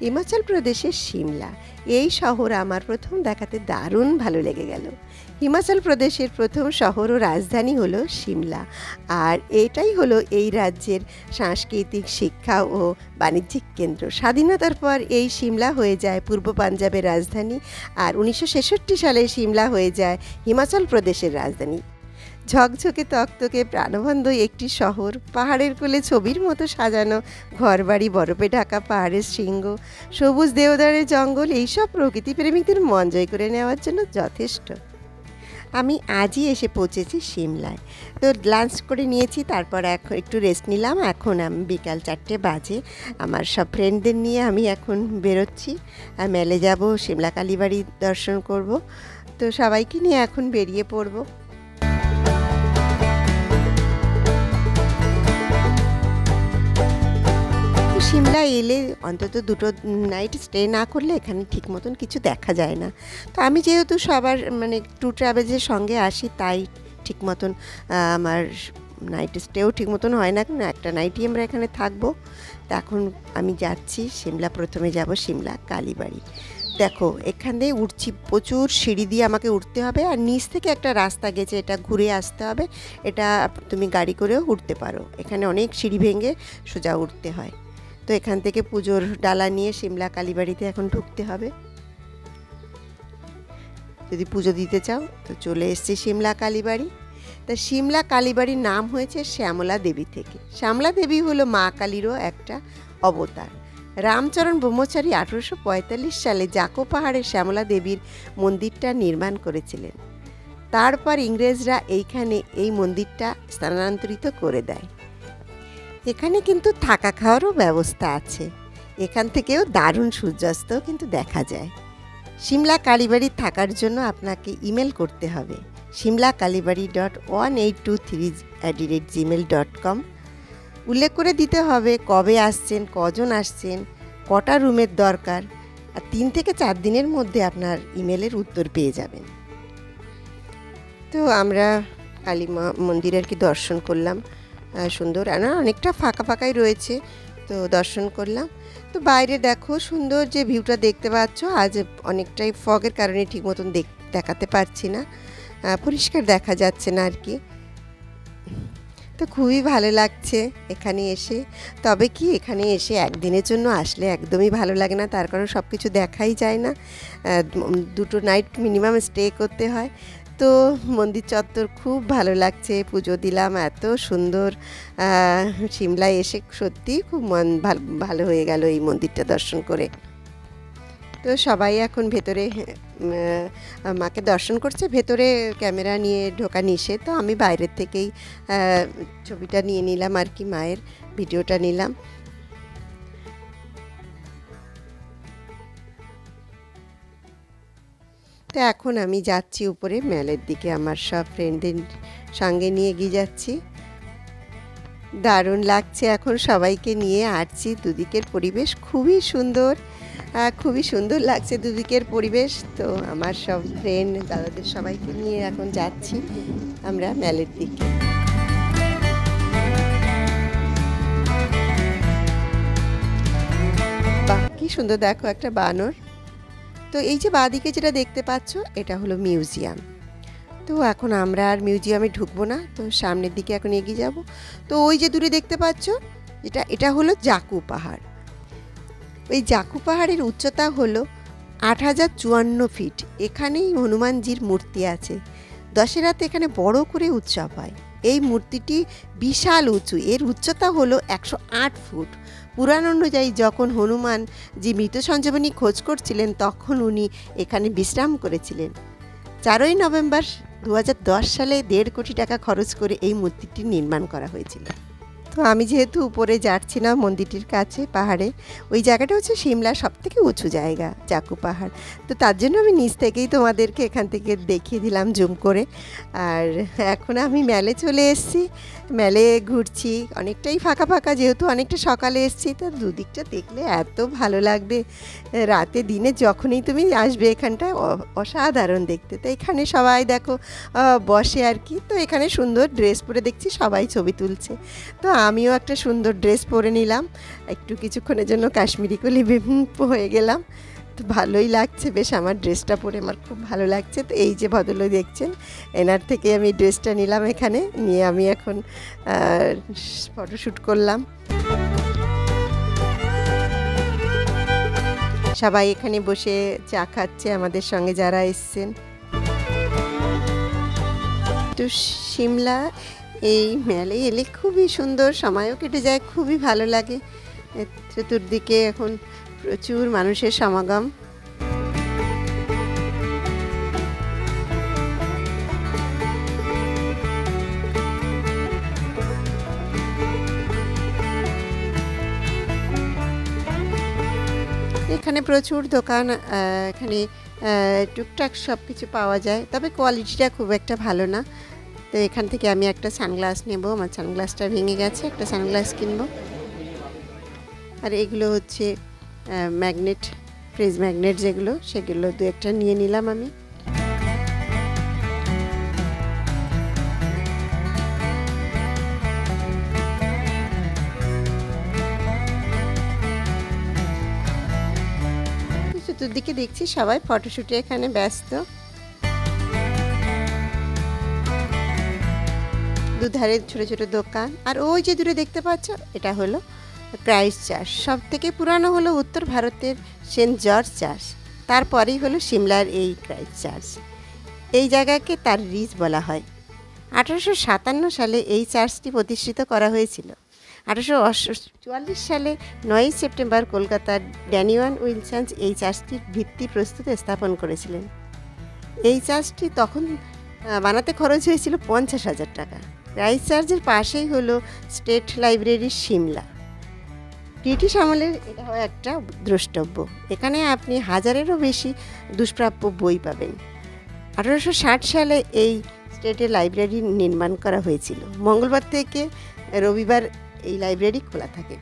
হিমাচল প্রদেশের সিমলা এই শহর আমার প্রথম দেখাতে দারুণ ভালো লেগে গেল। হিমাচল প্রদেশের প্রথম শহর ও রাজধানী হলো সিমলা, আর এটাই হলো এই রাজ্যের সাংস্কৃতিক, শিক্ষা ও বাণিজ্যিক কেন্দ্র। স্বাধীনতার পর এই সিমলা হয়ে যায় পূর্ব পাঞ্জাবের রাজধানী, আর 1966 সালে সিমলা হয়ে যায় হিমাচল প্রদেশের রাজধানী। ঝকঝকে তকতকে প্রাণবন্ত একটি শহর, পাহাড়ের কোলে ছবির মতো সাজানো ঘরবাড়ি, বরফে ঢাকা পাহাড়ের শৃঙ্গ, সবুজ দেওদারের জঙ্গল, এইসব প্রকৃতি প্রেমিকদের মন জয় করে নেওয়ার জন্য যথেষ্ট। আমি আজই এসে পৌঁছেছি সিমলায়। তো লাঞ্চ করে নিয়েছি, তারপর এখন একটু রেস্ট নিলাম। এখন আমি বিকাল 4টে বাজে, আমার সব ফ্রেন্ডদের নিয়ে আমি এখন বেরোচ্ছি। মেলে যাব, সিমলা কালীবাড়ি দর্শন করব। তো সবাইকে নিয়ে এখন বেরিয়ে পড়বো। সিমলা এলে অন্তত 2টো নাইট স্টে না করলে এখানে ঠিক মতন কিছু দেখা যায় না। তো আমি যেহেতু সবার ট্যুর ট্রাভেলসের সঙ্গে আসি, তাই ঠিক মতন আমার নাইট স্টেও ঠিক মতন হয় না, কিন্তু একটা নাইটই আমরা এখানে থাকবো। তো এখন আমি যাচ্ছি সিমলা, প্রথমে যাব সিমলা কালীবাড়ি। দেখো এখান দিয়ে উঠছি, প্রচুর সিঁড়ি দিয়ে আমাকে উঠতে হবে, আর নিচ থেকে একটা রাস্তা গেছে, এটা ঘুরে আসতে হবে। এটা তুমি গাড়ি করেও উঠতে পারো, এখানে অনেক সিঁড়ি ভেঙে সোজা উঠতে হয়। তো এখান থেকে পুজোর ডালা নিয়ে সিমলা কালীবাড়িতে এখন ঢুকতে হবে। যদি পুজো দিতে চাও তো চলে এসছি সিমলা কালীবাড়ি। তা সিমলা কালীবাড়ির নাম হয়েছে শ্যামলা দেবী থেকে। শ্যামলা দেবী হলো মা কালীরও একটা অবতার। রামচরণ ব্রহ্মচারী 1845 সালে জাকো পাহাড়ে শ্যামলা দেবীর মন্দিরটা নির্মাণ করেছিলেন। তারপর ইংরেজরা এইখানে এই মন্দিরটা স্থানান্তরিত করে দেয়। এখানে কিন্তু থাকা খাওয়ারও ব্যবস্থা আছে, এখান থেকেও দারুণ সূর্যাস্ত কিন্তু দেখা যায়। সিমলা কালীবাড়ি থাকার জন্য আপনাকে ইমেল করতে হবে simlakalibari.1823@gmail.com। উল্লেখ করে দিতে হবে কবে আসছেন, কজন আসছেন, কটা রুমের দরকার, আর 3 থেকে 4 দিনের মধ্যে আপনার ইমেলের উত্তর পেয়ে যাবেন। তো আমরা কালী মন্দিরের কি দর্শন করলাম, সুন্দর, না অনেকটা ফাঁকা ফাঁকাই রয়েছে, তো দর্শন করলাম। তো বাইরে দেখো সুন্দর যে ভিউটা দেখতে পাচ্ছ, আজ অনেকটাই ফগের কারণে ঠিক মতন দেখাতে পারছি না, পরিষ্কার দেখা যাচ্ছে না আর কি। তো খুবই ভালো লাগছে এখানে এসে। তবে কি এখানে এসে একদিনের জন্য আসলে একদমই ভালো লাগে না, তার কারণ সব কিছু দেখাই যায় না, 2টো নাইট মিনিমাম স্টে করতে হয়। তো মন্দির চত্বর খুব ভালো লাগছে, পুজো দিলাম, এত সুন্দর। সিমলায় এসে সত্যি খুব মন ভালো হয়ে গেল এই মন্দিরটা দর্শন করে। তো সবাই এখন ভেতরে মাকে দর্শন করছে, ভেতরে ক্যামেরা নিয়ে ঢোকা নিষেধ। তো আমি বাইরের থেকেই ছবিটা নিয়ে নিলাম আর কি, মায়ের ভিডিওটা নিলাম। তো এখন আমি যাচ্ছি উপরে মেলের দিকে, আমার সব ফ্রেন্ডদের সঙ্গে নিয়ে এগিয়ে যাচ্ছি। দারুণ লাগছে এখন সবাইকে নিয়ে হাঁটছি, দুদিকের পরিবেশ খুবই সুন্দর, খুবই সুন্দর লাগছে দুদিকের পরিবেশ। তো আমার সব ফ্রেন্ড দাদাদের সবাইকে নিয়ে এখন যাচ্ছি আমরা মেলের দিকে। বাহ কি সুন্দর, দেখো একটা বানর। তো এই যে বাঁদিকে যেটা দেখতে পাচ্ছ এটা হলো মিউজিয়াম। তো এখন আমরা আর মিউজিয়ামে ঢুকবো না, তো সামনের দিকে এখন এগিয়ে যাব। তো ওই যে দূরে দেখতে পাচ্ছ এটা হলো জাকু পাহাড়। ওই জাকু পাহাড়ের উচ্চতা হলো 8054 ফিট। এখানেই হনুমানজির মূর্তি আছে। দশেরাতে এখানে বড় করে উৎসব হয়। এই মূর্তিটি বিশাল উঁচু, এর উচ্চতা হলো 108 ফুট। পুরাণ অনুযায়ী যখন হনুমান যে মৃত সঞ্জীবনী খোঁজ করছিলেন তখন উনি এখানে বিশ্রাম করেছিলেন। 4ই নভেম্বর 2010 সালে 1.5 কোটি টাকা খরচ করে এই মূর্তিটি নির্মাণ করা হয়েছিল। তো আমি যেহেতু উপরে যাচ্ছি না মন্দিরটির কাছে পাহাড়ে, ওই জায়গাটা হচ্ছে সিমলার সবথেকে উঁচু জায়গা জাকু পাহাড়। তো তার জন্য আমি নিচ থেকেই তোমাদেরকে এখান থেকে দেখিয়ে দিলাম জুম করে। আর এখন আমি মেলে চলে এসেছি, মেলে ঘুরছি, অনেকটাই ফাঁকা ফাঁকা, যেহেতু অনেকটা সকালে এসেছি। তো দুদিকটা দেখলে এত ভালো লাগবে, রাতে দিনে যখনই তুমি আসবে এখানটায় অসাধারণ দেখতে। তো এখানে সবাই দেখো বসে আর কি। তো এখানে সুন্দর ড্রেস পরে দেখছি সবাই ছবি তুলছে। তো আমিও একটা সুন্দর ড্রেস পরে নিলাম, একটু কিছুক্ষণের জন্য কাশ্মীরি কলি হয়ে গেলাম। তো ভালোই লাগছে বেশ, আমার ড্রেসটা পরে আমার খুব ভালো লাগছে। তো এই যে ভদ্রলোক দেখছেন, এনার থেকে আমি ড্রেসটা নিলাম, এখানে নিয়ে আমি এখন ফটোশ্যুট করলাম। সবাই এখানে বসে চা খাচ্ছে আমাদের সঙ্গে যারা এসছেন। তো সিমলা এই মেলে এলে খুবই সুন্দর, সময়ও কেটে যায়, খুবই ভালো লাগে। চতুর্দিকে এখন প্রচুর মানুষের সমাগম। এখানে প্রচুর দোকান, এখানে টুকটাক সব কিছু পাওয়া যায়, তবে কোয়ালিটিটা খুব একটা ভালো না। তো এখান থেকে আমি একটা সানগ্লাস নেব, আমার সানগ্লাসটা ভেঙে গেছে, একটা সানগ্লাস কিনবো। আর এগুলো হচ্ছে ম্যাগনেট, ফ্রিজ ম্যাগনেট যেগুলো, সেগুলো দু একটা নিয়ে নিলাম আমি। চতুর্দিকে দেখছি সবাই ফটোশুটে এখানে ব্যস্ত। দুধারে ছোট ছোট দোকান, আর ওই যে দূরে দেখতে পাচ্ছ এটা হলো ক্রাইস্ট চার্চ। সব থেকে পুরানো হলো উত্তর ভারতের সেন্ট জর্জ চার্চ, তারপরেই হলো সিমলার এই ক্রাইস্ট চার্চ। এই জায়গাকে তার রিজ বলা হয়। 1857 সালে এই চার্চটি প্রতিষ্ঠিত করা হয়েছিল। 1844 সালে 9 সেপ্টেম্বর কলকাতার ড্যানিওয়ান উইলসন এই চার্চটির ভিত্তি প্রস্তুত স্থাপন করেছিলেন। এই চার্চটি তখন বানাতে খরচ হয়েছিল 50,000 টাকা। ক্রাইস্ট চার্চের পাশেই হলো স্টেট লাইব্রেরি সিমলা। ব্রিটিশ আমলের এটা হয় একটা দ্রষ্টব্য। এখানে আপনি 1000-এরও বেশি দুষ্প্রাপ্য বই পাবেন। 1860 সালে এই স্টেটের লাইব্রেরি নির্মাণ করা হয়েছিল। মঙ্গলবার থেকে রবিবার এই লাইব্রেরি খোলা থাকে।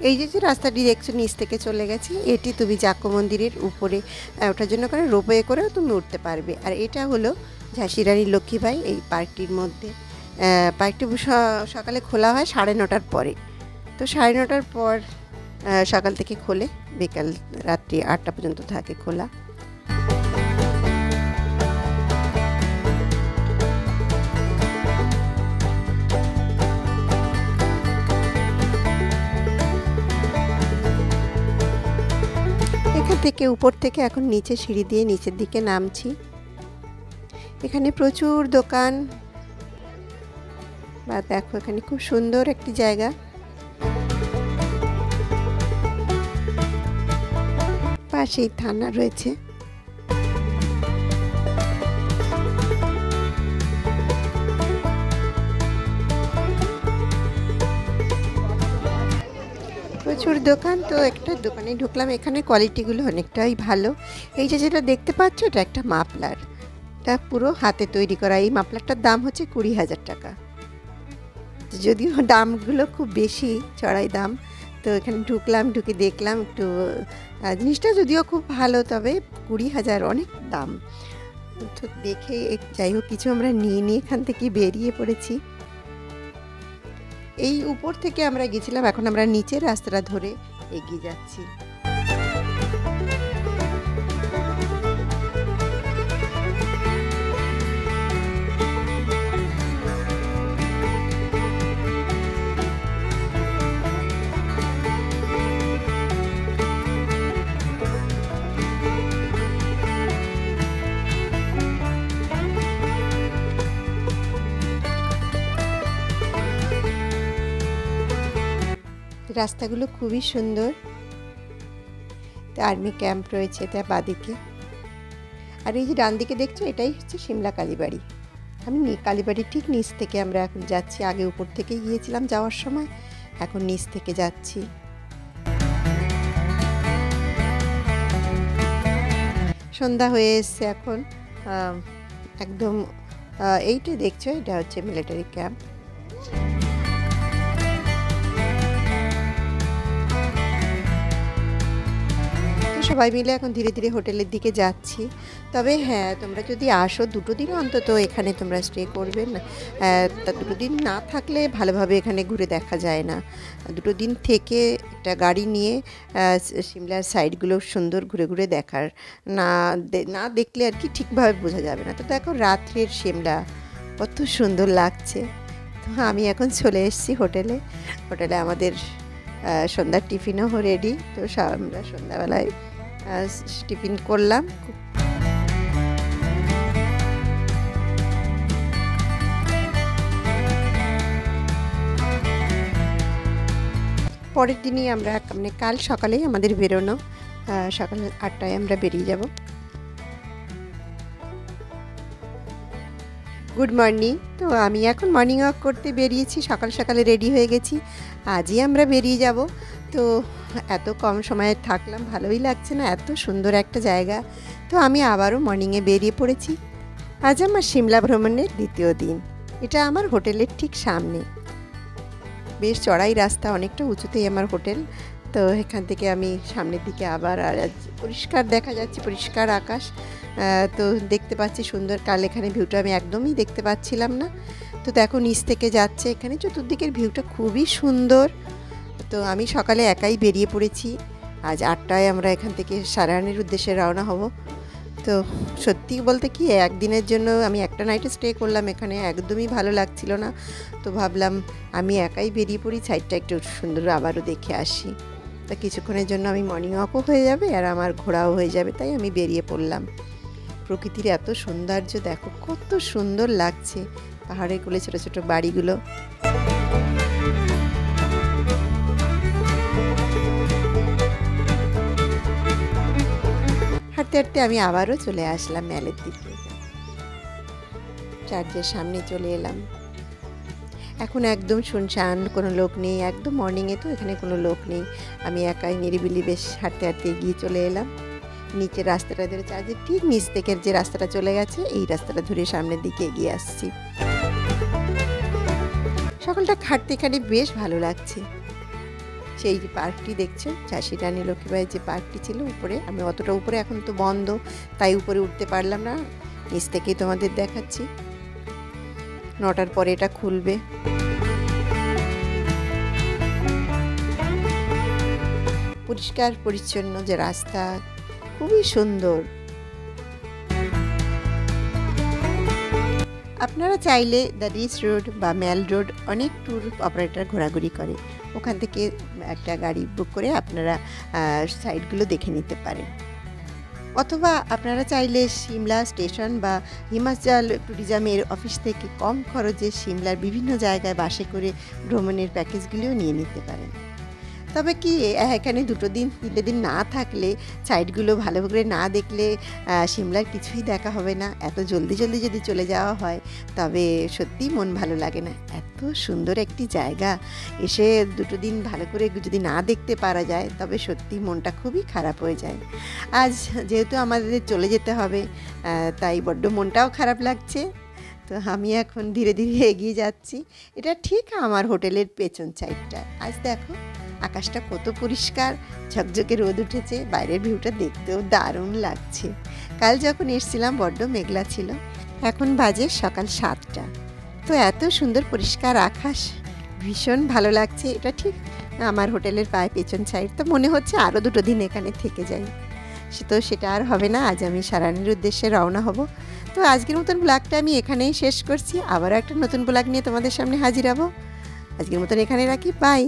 এই যে রাস্তাটি দেখছো নিচ থেকে চলে গেছে, এটি তুমি জাক্কো মন্দিরের উপরে ওঠার জন্য করে রোপওয়ে করেও তুমি উঠতে পারবে। আর এটা হলো ঝাঁসি রানী লক্ষ্মীবাই এই পার্কটির মধ্যে। পার্কটি সকালে খোলা হয় 9:30টার পরে। তো 9:30টার পর সকাল থেকে খোলে, বিকাল রাত্রি 8টা পর্যন্ত থাকে খোলা। এখান থেকে উপর থেকে এখন নিচে সিঁড়ি দিয়ে নিচের দিকে নামছি। এখানে প্রচুর দোকান, বা দেখো এখানে খুব সুন্দর একটি জায়গা। পাশেই থানা রয়েছে। প্রচুর দোকান, তো একটা দোকানে ঢুকলাম। এখানে কোয়ালিটিগুলো অনেকটাই ভালো। এই যে যেটা দেখতে পাচ্ছ এটা একটা মাফলার, এটা পুরো হাতে তৈরি করা। এই মাফলারটার দাম হচ্ছে 20,000 টাকা। যদিও দামগুলো খুব বেশি, চড়াই দাম। তো এখানে ঢুকলাম, ঢুকে দেখলাম একটু, জিনিসটা যদিও খুব ভালো, তবে 20,000 অনেক দাম। তো দেখে যাই হোক কিছু আমরা নিয়ে এখান থেকে বেরিয়ে পড়েছি। এই উপর থেকে আমরা গেছিলাম, এখন আমরা নিচের রাস্তাটা ধরে এগিয়ে যাচ্ছি। রাস্তাগুলো খুবই সুন্দর। আর্মি ক্যাম্প রয়েছে তার বাদিকে। আর এই যে ডান দিকে দেখছো এটাই হচ্ছে সিমলা কালীবাড়ি। আমি কালীবাড়ির ঠিক নিচ থেকে আমরা এখন যাচ্ছি। আগে উপর থেকে গিয়েছিলাম যাওয়ার সময়, এখন নিচ থেকে যাচ্ছি। সন্ধ্যা হয়ে এসছে এখন একদম। এইটা দেখছো এটা হচ্ছে মিলিটারি ক্যাম্প। সবাই মিলে এখন ধীরে ধীরে হোটেলের দিকে যাচ্ছি। তবে হ্যাঁ, তোমরা যদি আসো 2 দিন অন্তত এখানে তোমরা স্টে করবে না। তা 2 দিন না থাকলে ভালোভাবে এখানে ঘুরে দেখা যায় না। 2 দিন থেকে একটা গাড়ি নিয়ে সিমলার সাইডগুলো সুন্দর ঘুরে ঘুরে দেখার, না দেখলে আর কি ঠিকভাবে বোঝা যাবে না। তো দেখো রাত্রের সিমলা কত সুন্দর লাগছে। তো আমি এখন চলে এসেছি হোটেলে। আমাদের সন্ধ্যার টিফিনও রেডি। তো আমরা সন্ধ্যাবেলায় টিফিন করলাম। পরের দিনই আমরা মানে কাল সকালেই আমাদের বেরোনো, সকাল 8টায় আমরা বেরিয়ে যাব। Good morning. তো আমি এখন মর্নিং ওয়াক করতে বেরিয়েছি, সকাল সকালে রেডি হয়ে গেছি। আজই আমরা বেরিয়ে যাব। তো এত কম সময়ে থাকলাম, ভালোই লাগছে না, এত সুন্দর একটা জায়গা। তো আমি আবারও মর্নিংয়ে বেরিয়ে পড়েছি। আজ আমার সিমলা ভ্রমণের 2য় দিন। এটা আমার হোটেলের ঠিক সামনে, বেশ চড়াই রাস্তা, অনেকটা উঁচুতেই আমার হোটেল। তো এখান থেকে আমি সামনের দিকে আবার পরিষ্কার দেখা যাচ্ছে, পরিষ্কার আকাশ। তো দেখতে পাচ্ছি সুন্দর। কাল এখানে ভিউটা আমি একদমই দেখতে পাচ্ছিলাম না। তো দেখো নিচ থেকে যাচ্ছে, এখানে চতুর্দিকের ভিউটা খুবই সুন্দর। তো আমি সকালে একাই বেরিয়ে পড়েছি। আজ 8টায় আমরা এখান থেকে সারাহানের উদ্দেশ্যে রওনা হব। তো সত্যি বলতে কি, একদিনের জন্য আমি একটা নাইটে স্টে করলাম এখানে, একদমই ভালো লাগছিল না। তো ভাবলাম আমি একাই বেরিয়ে পড়ি, সাইডটা একটু সুন্দর আবারও দেখে আসি। তা কিছুক্ষণের জন্য আমি মর্নিং ওয়াকও হয়ে যাবে আর আমার ঘোরাও হয়ে যাবে, তাই আমি বেরিয়ে পড়লাম। প্রকৃতির এত সৌন্দর্য দেখো, কত সুন্দর লাগছে। পাহাড়ের কোলে ছোটো ছোটো বাড়িগুলো। হাঁটতে হাঁটতে আমি আবারও চলে আসলাম ম্যালের দিকে। চার্চের সামনে চলে এলাম। এখন একদম শুনশান, কোনো লোক নেই, একদম মর্নিংয়ে তো এখানে কোনো লোক নেই। আমি একাই নিরিবিলি বেশ হাঁটতে হাঁটতে এগিয়ে চলে এলাম। নিচের রাস্তাটা ধরে, চার্চের ঠিক নিচ থেকে যে রাস্তাটা চলে গেছে, এই রাস্তাটা ধরে সামনের দিকে এগিয়ে আসছি। সকালটা হাঁটতে এখানে বেশ ভালো লাগছে। সেই যে পার্কটি দেখছো, ঝাঁসি রানী লক্ষ্মীবাই যে পার্কটি ছিল উপরে, আমি অতটা উপরে, এখন তো বন্ধ, তাই উপরে উঠতে পারলাম না। নিচ থেকেই তোমাদের দেখাচ্ছি। 9টার পরে এটা খুলবে। পরিষ্কার পরিচ্ছন্ন যে রাস্তা, খুবই সুন্দর। আপনারা চাইলে দ্য রিচ রোড বা ম্যাল রোড অনেক ট্যুর অপারেটর ঘোরাঘুরি করে, ওখান থেকে একটা গাড়ি বুক করে আপনারা সাইটগুলো দেখে নিতে পারেন। অথবা আপনারা চাইলে সিমলা স্টেশন বা হিমাচল ট্যুরিজমের অফিস থেকে কম খরচে সিমলার বিভিন্ন জায়গায় বাসে করে ভ্রমণের প্যাকেজগুলিও নিয়ে নিতে পারেন। তবে কি, এখানে 2 দিন 3 দিন না থাকলে, সাইটগুলো ভালো করে না দেখলে সিমলার কিছুই দেখা হবে না। এত জলদি জলদি যদি চলে যাওয়া হয় তবে সত্যিই মন ভালো লাগে না। এত সুন্দর একটি জায়গা, এসে 2 দিন ভালো করে যদি না দেখতে পারা যায় তবে সত্যি মনটা খুবই খারাপ হয়ে যায়। আজ যেহেতু আমাদের চলে যেতে হবে, তাই বড্ড মনটাও খারাপ লাগছে। তো আমি এখন ধীরে ধীরে এগিয়ে যাচ্ছি। এটা ঠিক আমার হোটেলের পেছন সাইডটা। আজ দেখো আকাশটা কত পরিষ্কার, ঝকঝকে রোদ উঠেছে, বাইরের ভিউটা দেখতেও দারুণ লাগছে। কাল যখন এসেছিলাম বড্ড মেঘলা ছিল। এখন বাজে সকাল 7টা। তো এত সুন্দর পরিষ্কার আকাশ, ভীষণ ভালো লাগছে। এটা ঠিক আমার হোটেলের পেছন সাইড। তো মনে হচ্ছে আরও 2 দিন এখানে থেকে যাই। তো সেটা আর হবে না। আজ আমি সারাহানের উদ্দেশ্যে রওনা হব। তো আজকের মতন ব্লগটা আমি এখানেই শেষ করছি। আবারও একটা নতুন ব্লগ নিয়ে তোমাদের সামনে হাজির হব। আজকের মতন এখানে রাখি, বাই।